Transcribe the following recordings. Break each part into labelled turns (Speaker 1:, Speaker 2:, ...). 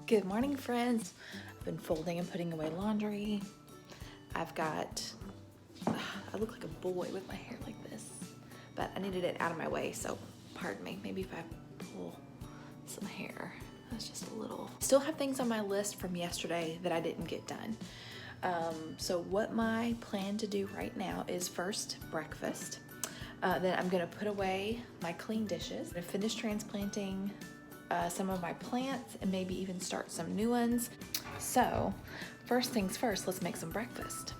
Speaker 1: Good morning, friends. I've been folding and putting away laundry. I look like a boy with my hair like this, but I needed it out of my way, so pardon me. Maybe if I pull some hair. That's just a little. Still have things on my list from yesterday that I didn't get done. So what my plan to do right now is first breakfast. Then I'm gonna put away my clean dishes. I'm gonna finish transplanting some of my plants and maybe even start some new ones. So first things first, let's make some breakfast.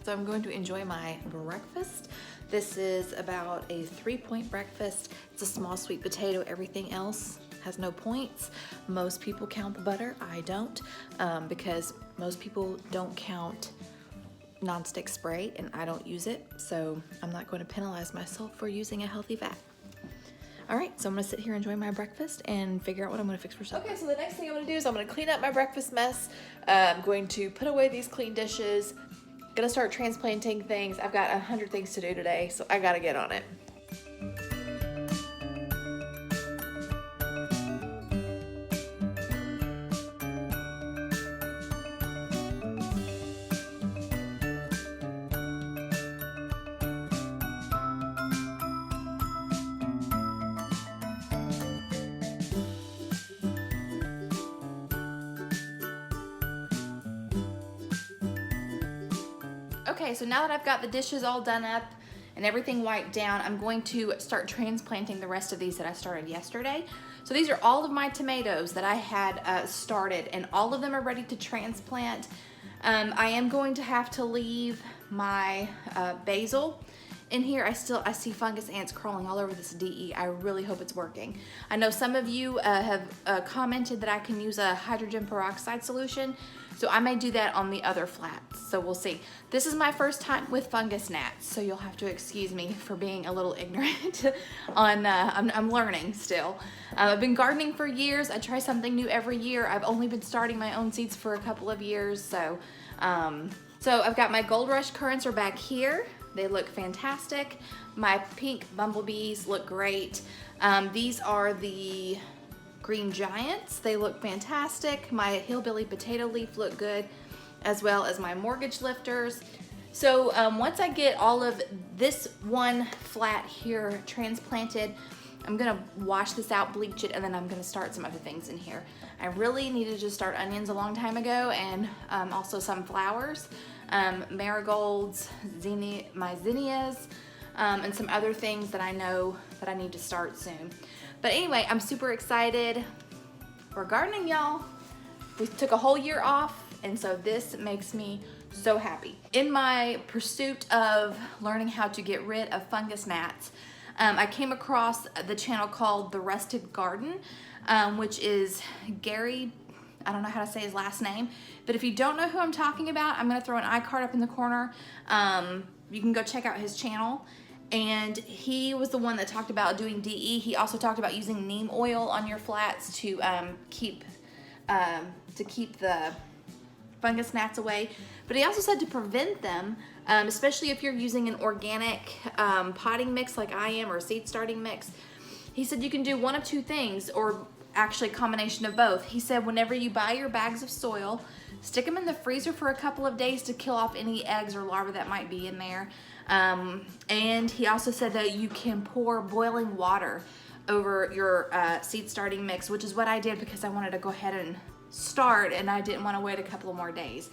Speaker 1: So I'm going to enjoy my breakfast. This is about a 3-point breakfast. It's a small sweet potato. Everything else has no points. Most people count the butter. I don't, because most people don't count nonstick spray and I don't use it. So I'm not going to penalize myself for using a healthy fat. All right, so I'm gonna sit here, enjoy my breakfast, and figure out what I'm gonna fix for supper. Okay, so the next thing I'm gonna do is I'm gonna clean up my breakfast mess. I'm going to put away these clean dishes. Gonna start transplanting things. I've got 100 things to do today, so I gotta get on it. Okay, so now that I've got the dishes all done up and everything wiped down, I'm going to start transplanting the rest of these that I started yesterday. So these are all of my tomatoes that I had started, and all of them are ready to transplant. I am going to have to leave my basil in here. I see fungus ants crawling all over this DE. I really hope it's working. I know some of you have commented that I can use a hydrogen peroxide solution, so I may do that on the other flats, so we'll see. This is my first time with fungus gnats, so you'll have to excuse me for being a little ignorant on, I'm learning still. I've been gardening for years. I try something new every year. I've only been starting my own seeds for a couple of years, so I've got my Gold Rush currants are back here. They look fantastic. My pink bumblebees look great. These are the Green Giants. They look fantastic. My hillbilly potato leaf look good, as well as my mortgage lifters. So once I get all of this one flat here transplanted, I'm gonna wash this out, bleach it, and then I'm gonna start some other things in here. I really needed to start onions a long time ago, and also some flowers, marigolds, my zinnias, and some other things that I know that I need to start soon. But anyway, I'm super excited. We're gardening, y'all. We took a whole year off, and so this makes me so happy. In my pursuit of learning how to get rid of fungus gnats, I came across the channel called The Rusted Garden, which is Gary, I don't know how to say his last name, but if you don't know who I'm talking about, I'm gonna throw an iCard up in the corner. You can go check out his channel. And he was the one that talked about doing DE. He also talked about using neem oil on your flats to keep the fungus gnats away. But he also said to prevent them, especially if you're using an organic potting mix like I am, or a seed starting mix. He said you can do one of two things, or actually a combination of both. He said whenever you buy your bags of soil, stick them in the freezer for a couple of days to kill off any eggs or larvae that might be in there. And he also said that you can pour boiling water over your seed starting mix, which is what I did because I wanted to go ahead and start and I didn't want to wait a couple of more days.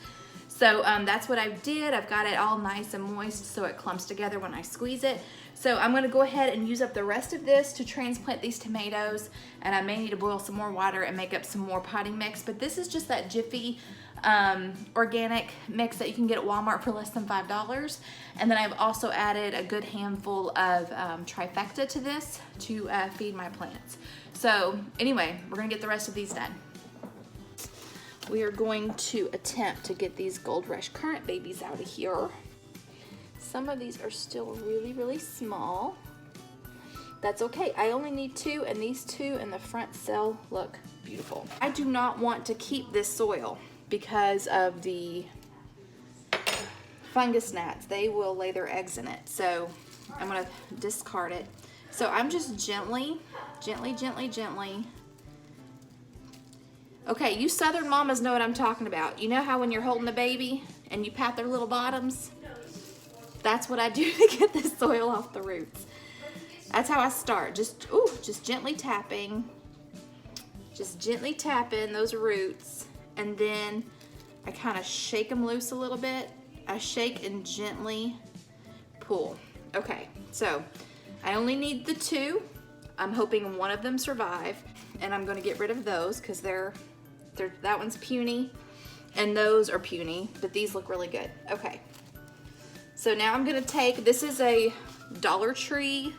Speaker 1: So that's what I did. I've got it all nice and moist so it clumps together when I squeeze it. So I'm gonna go ahead and use up the rest of this to transplant these tomatoes, and I may need to boil some more water and make up some more potting mix, but this is just that Jiffy organic mix that you can get at Walmart for less than $5. And then I've also added a good handful of trifecta to this to feed my plants. So anyway, we're gonna get the rest of these done. We are going to attempt to get these Gold Rush currant babies out of here. Some of these are still really, really small. That's okay. I only need 2, and these 2 in the front cell look beautiful. I do not want to keep this soil because of the fungus gnats. They will lay their eggs in it. So I'm gonna discard it. So I'm just gently. Okay, you Southern mamas know what I'm talking about. You know how when you're holding a baby and you pat their little bottoms? That's what I do to get this soil off the roots. That's how I start. Just gently tapping. Just gently tapping those roots. And then I kind of shake them loose a little bit. I shake and gently pull. Okay, so I only need the 2. I'm hoping one of them survive. And I'm gonna get rid of those because that one's puny and those are puny, but these look really good. Okay. So now I'm gonna take, this is a Dollar Tree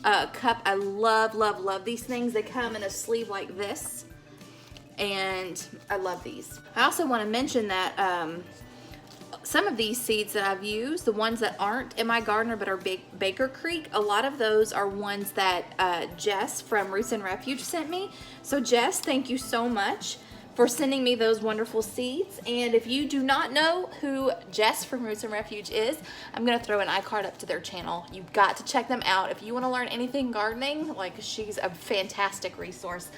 Speaker 1: cup. I love these things. They come in a sleeve like this, and I love these. I also wanna mention that some of these seeds that I've used, the ones that aren't in my gardener but are Baker Creek, a lot of those are ones that Jess from Roots and Refuge sent me. So Jess, thank you so much for sending me those wonderful seeds. And if you do not know who Jess from Roots and Refuge is, I'm gonna throw an iCard up to their channel. You've got to check them out. If you wanna learn anything gardening, like, she's a fantastic resource.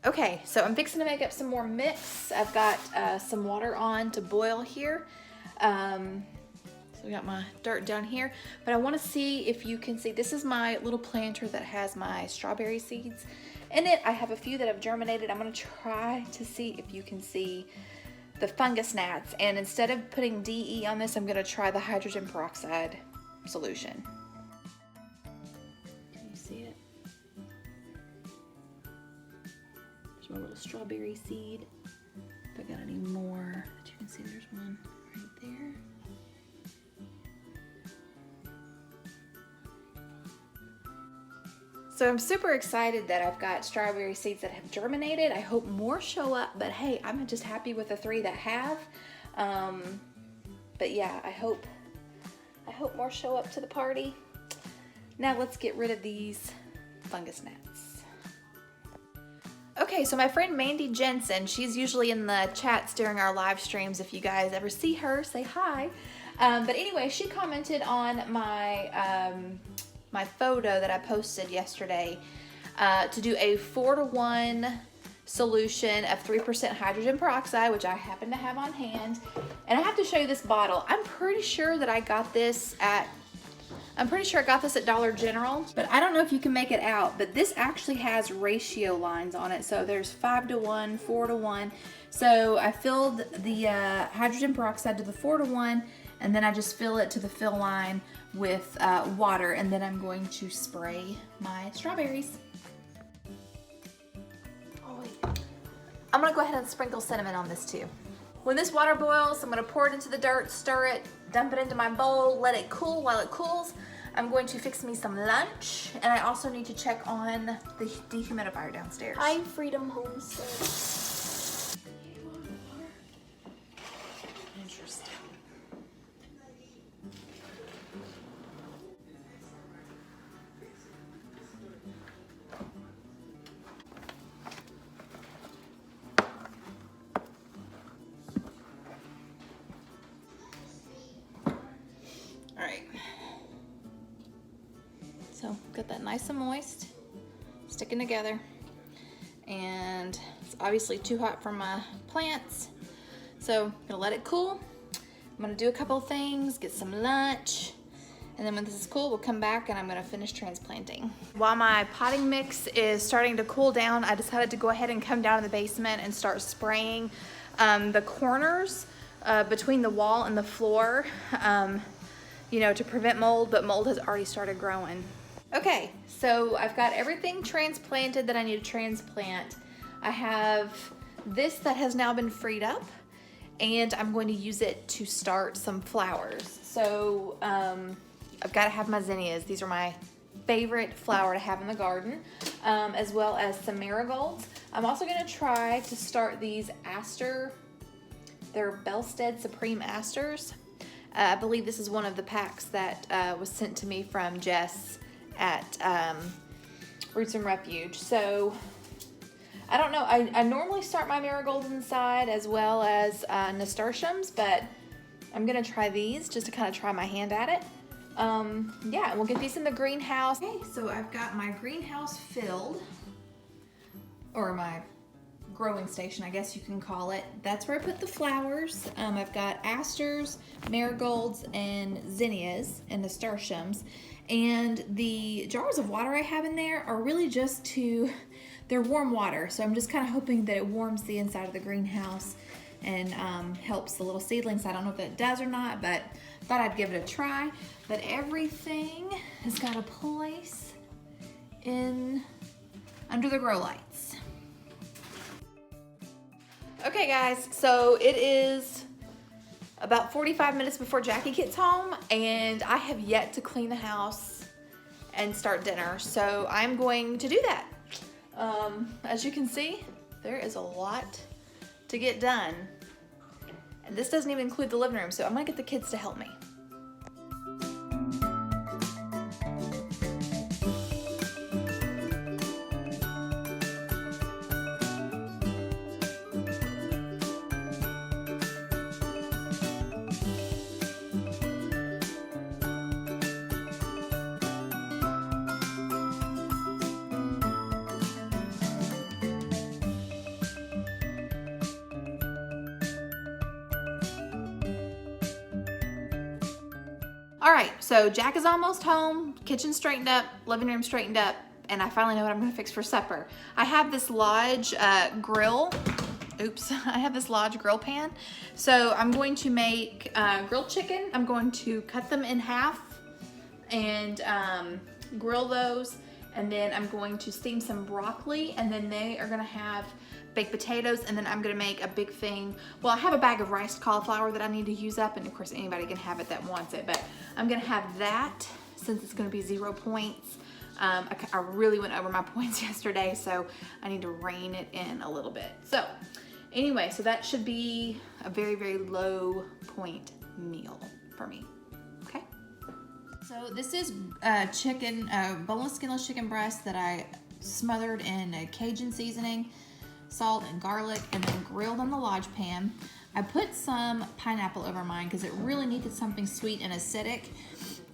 Speaker 1: Okay, so I'm fixing to make up some more mix. I've got some water on to boil here. So we got my dirt down here, but I wanna see if you can see, this is my little planter that has my strawberry seeds in it. I have a few that have germinated. I'm gonna try to see if you can see the fungus gnats, and instead of putting DE on this, I'm gonna try the hydrogen peroxide solution. Can you see it? There's my little strawberry seed. If I got any more that you can see, there's one right there. So I'm super excited that I've got strawberry seeds that have germinated. I hope more show up, but hey, I'm just happy with the 3 that have. But yeah, I hope more show up to the party. Now let's get rid of these fungus gnats. Okay, so my friend Mandy Jensen, she's usually in the chats during our live streams. If you guys ever see her, say hi. But anyway, she commented on my photo that I posted yesterday to do a 4-to-1 solution of 3% hydrogen peroxide, which I happen to have on hand. And I have to show you this bottle. I'm pretty sure I got this at Dollar General, but I don't know if you can make it out, but this actually has ratio lines on it. So there's 5-to-1, 4-to-1. So I filled the hydrogen peroxide to the 4-to-1, and then I just fill it to the fill line with water, and then I'm going to spray my strawberries. Oh wait. I'm gonna go ahead and sprinkle cinnamon on this too. When this water boils, I'm gonna pour it into the dirt, stir it, dump it into my bowl, let it cool. While it cools, I'm going to fix me some lunch, and I also need to check on the dehumidifier downstairs.
Speaker 2: Hi, Freedom Homestead.
Speaker 1: Interesting. All right. So got that nice and moist, sticking together. And it's obviously too hot for my plants. So I'm gonna let it cool. I'm gonna do a couple of things, get some lunch, And then when this is cool, we'll come back and I'm gonna finish transplanting. While my potting mix is starting to cool down, I decided to go ahead and come down in the basement and start spraying the corners between the wall and the floor, you know, to prevent mold, but mold has already started growing. Okay, so I've got everything transplanted that I need to transplant. I have this that has now been freed up, and I'm going to use it to start some flowers. So I've got to have my zinnias. These are my favorite flower to have in the garden, as well as some marigolds. I'm also going to try to start these aster. They're Belstead Supreme Asters. I believe this is one of the packs that was sent to me from Jess at Roots and Refuge. So I don't know, I normally start my marigolds inside as well as nasturtiums, but I'm gonna try these just to kind of try my hand at it. Yeah, we'll get these in the greenhouse. Okay, so I've got my greenhouse filled, or my growing station, I guess you can call it. That's where I put the flowers. I've got asters, marigolds, and zinnias and nasturtiums. And the jars of water I have in there are really just they're warm water. So I'm just kind of hoping that it warms the inside of the greenhouse and helps the little seedlings. I don't know if it does or not, but thought I'd give it a try. But everything has got a place under the grow lights. Okay guys, so it is about 45 minutes before Jackie gets home, and I have yet to clean the house and start dinner, so I'm going to do that. As you can see, there is a lot to get done, and this doesn't even include the living room, so I'm gonna get the kids to help me. All right, so Jack is almost home, kitchen straightened up, living room straightened up, and I finally know what I'm gonna fix for supper. I have this Lodge grill. Oops, I have this Lodge grill pan. So I'm going to make grilled chicken. I'm going to cut them in half and grill those. And then I'm going to steam some broccoli, and then they are gonna have baked potatoes, and then I'm gonna make a big thing. Well, I have a bag of riced cauliflower that I need to use up, and of course anybody can have it that wants it, but I'm gonna have that since it's gonna be 0 points. I really went over my points yesterday, so I need to rein it in a little bit. So anyway, so that should be a very, very low point meal for me. Okay. So this is chicken, boneless, skinless chicken breast that I smothered in a Cajun seasoning, salt and garlic, and then grilled on the Lodge pan. I put some pineapple over mine because it really needed something sweet and acidic.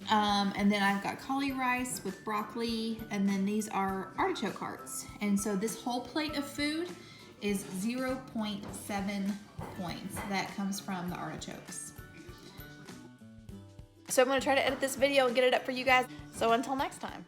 Speaker 1: And then I've got cauli rice with broccoli, and then these are artichoke hearts. And so this whole plate of food is 0.7 points. That comes from the artichokes. So I'm gonna try to edit this video and get it up for you guys. So until next time.